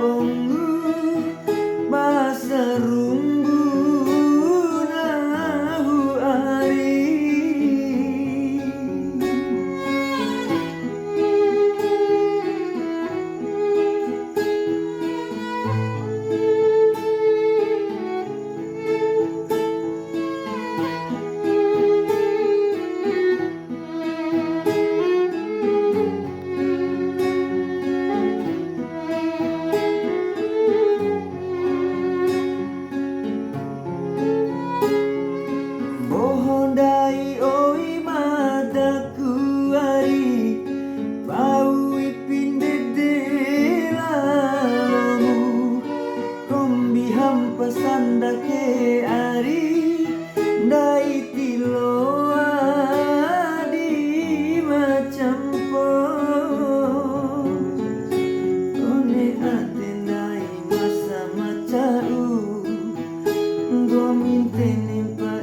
bongu basa rumbu nahu ari Bohondai oi madaku ari Pau ipinde delalomu Kombi hampasan dake ari Dai tiloa di macam po Kone atendai masa macau Gomintene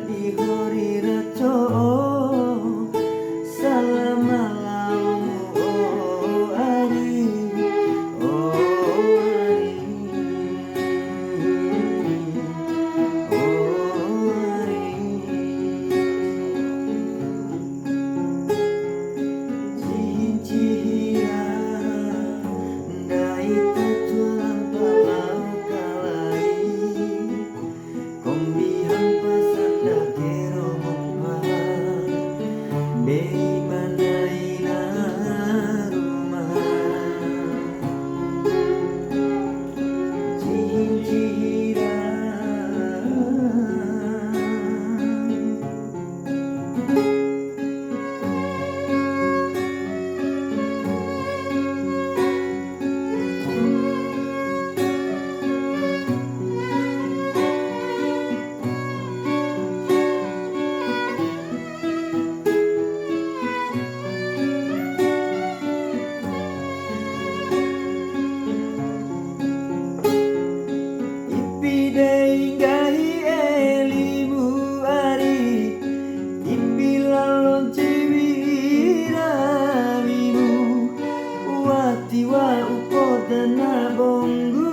di hori raco salam malamu oh ari oh ari oh ari cincihia dai tutulang palau kalai kombi hampasan dakero mongpah bei manaina rumah cincira Ipidei gahi elimu ari Ipilalon ciwirawimu Wati wa upodana bongu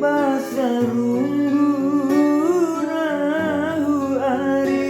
Basa rumbu nahu ari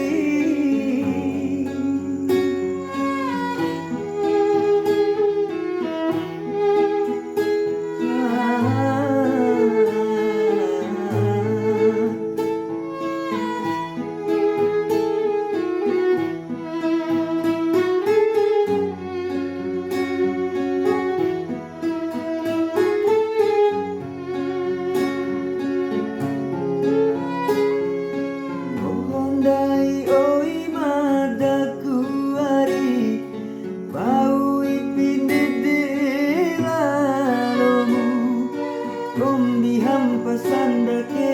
Bohondai oi madaku ari Pau ipinde delalomu Kombi hampasan dake